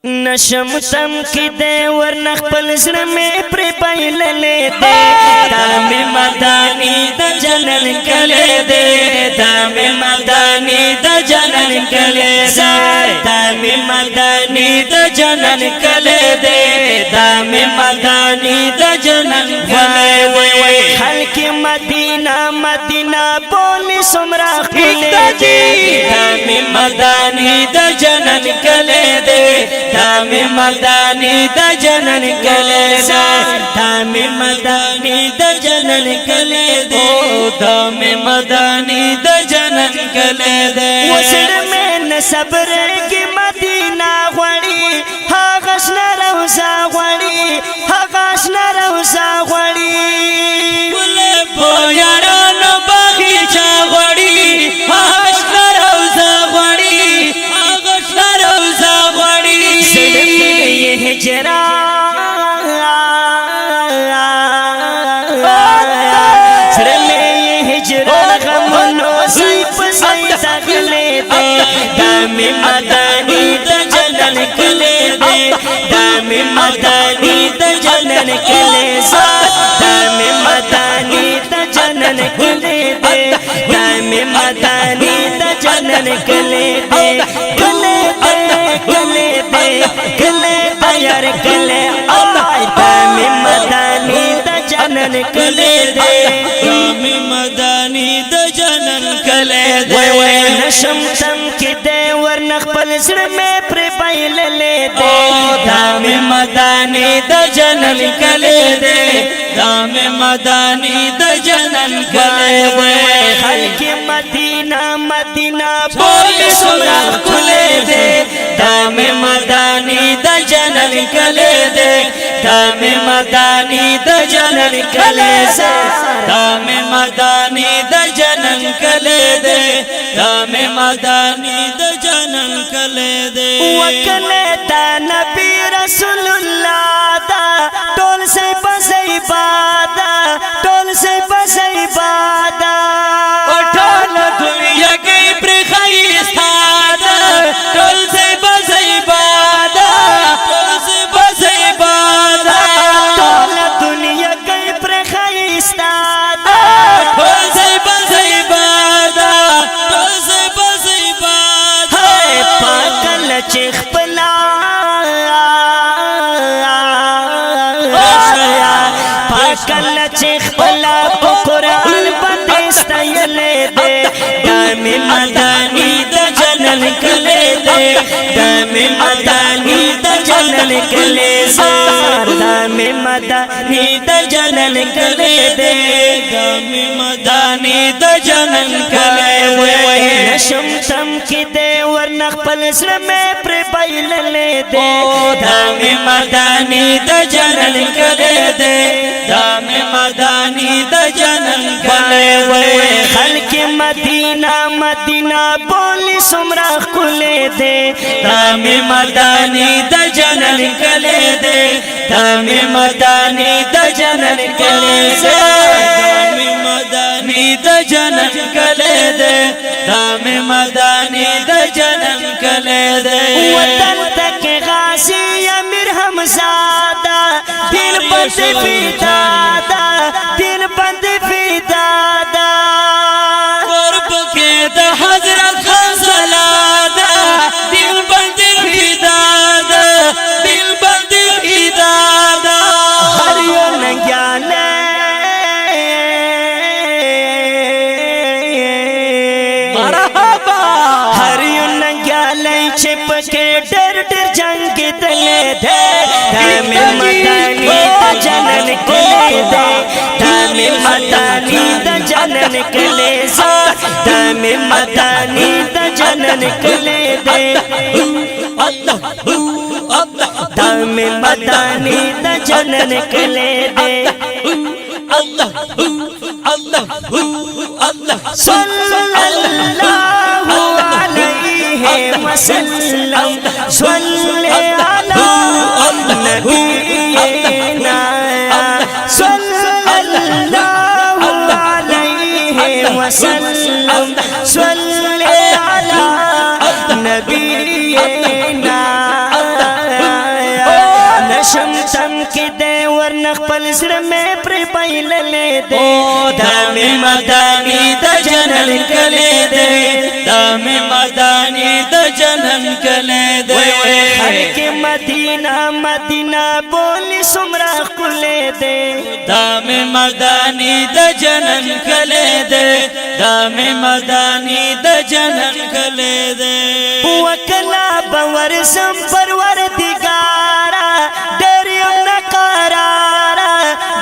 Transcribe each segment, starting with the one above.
नशम तम की दे वरना खपल ज़र में प्रे पाइलले दे तामे मदानी द जनन कले दे तामे मदानी द जनन कले दे तामे मदानी द जनन कले दे तामे मदानी द जनन कले दे खल्क़ मदीना मदीना बोली सुमरा खले दे तामे मदानी द जनन कले दे तामे मदानी द जनन कले दे तामे मदानी द जनन कले दे तामे मदानी द जनन कले दे वसड़ में न सब्र की मदीना वड़ी हा गशना रोजा वड़ी हा गशना रोजा वड़ी बोले बोयारा न बगीचा वड़ी हा गशना रोजा वड़ी हा गशना रोजा वड़ी सड़ में ये हिजरा सड़ में ये हिजरा गमनो सीप से तगले दे तामे मदानी द जनन कले दे तामे मदानी द जनन कले दे तामे मदानी द जनन कले दे तामे मदानी द जनन कले दे कले दे कले दे कले दे यार कले आय तामे मदानी द जनन कले दे तामे मदानी द जनन कले दे नशम तम की दे वरना खपल ज़र में प्रे पाइलले दे तामे मदानी द जनन कले दे तामे मदानी द जनन कले दे खल्क़ मदीना मदीना बोली सुमरा खुले दे तामे मदानी द जनन कले दे तामे मदानी द जनन कले दे तामे मदानी द जनन कले दे तामे मदानी द जनन कले दे वकले ता नबी रसूलुल्लाह दा टोल से बसई बादा टोल से बसई बादा टोल दुनिया के प्रिखाइस्ता दा टोल से बसई बादा टोल से बसई बादा टोल दुनिया के प्रिखाइस्ता दा टोल से बसई बादा टोल से बसई बादा है पागल चिखपला पागल चिखपला कुरान बंदिस्ता यले दे तामे मदानी द जनन कले दे तामे मदानी द जनन कले दे तामे मदानी द जनन कले दे तामे मदानी द जनन कले दे नशम तम की दे वरना खपल ज़र में प्रे पाइलले दे तामे मदानी द जनन कले दे तामे मदानी द जनन कले दे खल्क़ मदीना मदीना बोली सुमरा खुले दे तामे मदानी द जनन कले दे तामे मदानी द जनन कले दे तामे मदानी द जनन कले दे तामे मदानी द जनन कले दे वतन तक गाज़ी अमीर हमज़ादा दिल बंद फिदादा दिल बंद फिदादा कुर्ब के द हज़रत खज़लादा दिल बंद फिदादा दिल बंद फिदादा हरियो नंग्याले मरहबा हरियो नंग्याले छिप के डर डर जंग तले दे तामे मदानी द जनन कले दे तामे मदानी द जनन कले दे तामे मदानी द जनन कले दे तामे मदानी द जनन कले दे सल्लल्लाहु अलैहि वसल्लम सल्ले अला नबीना सल्लल्लाहु अलैहि वसल्लम सल्ले अला नबीना نشم تم کی دے ورنہ خپل زړه مې پر بایللې دے دام مدانی د جنن کله دے دام مدانی د جنن کله دے خلق مدینہ مدینہ بولی سمرا کله دے دام مدانی د جنن کله دے دام مدانی د جنن کله دے وکلا باور سم پروردگارا ډېریم نقرارا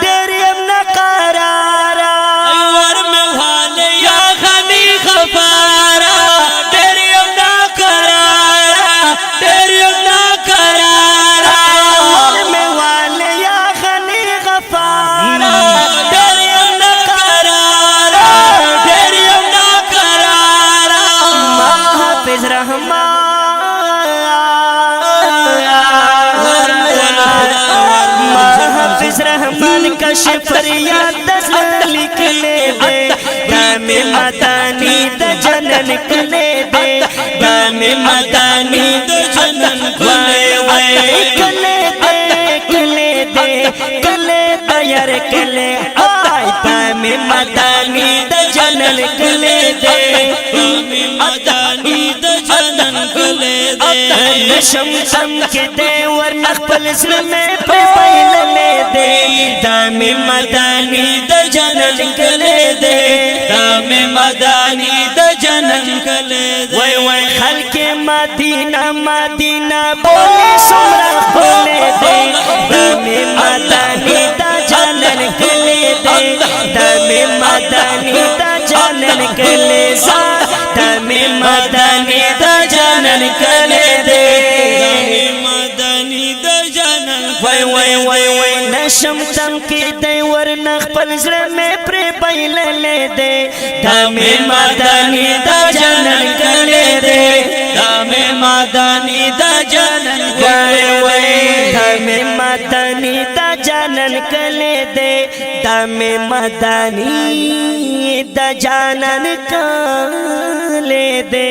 ډېریم نقرارا ور مهال یا غنی غفارا ډېریم نقرارا ډېریم نقرارا ور میوال یا غنی غفارا ډېریم نقرارا ډېریم نقرارا ما حافظ رحمان رحمان کا فریاد دزل لکلے دے دام مدانی د جنن کلے دے دام مدانی د جنن کلے کلے دے کلے دے کلے تیار کلے آئی دام مدانی د جنن کلے دے دام مدانی د جنن کلے دے نشم سم کے دے ورنہ خپل زړه مې په بایللې دے دام مدانی د جنن کله دے دام مدانی د جنن کله دے وای وای خلق مدینہ مدینہ بولی سمرا کله دے دام مدانی د جنن کله دے دام مدانی د جنن کله زا دام مدانی د جنن کله دے مدانی د جنن وای وای وای وای نشم تم کی دی ورنہ خپل زړه مې پر بایللې دے دام مدانی د جنن کله دے دام مدانی د جنن وای وای دام مدانی د جنن کله دے دام مدانی د جنن کله دے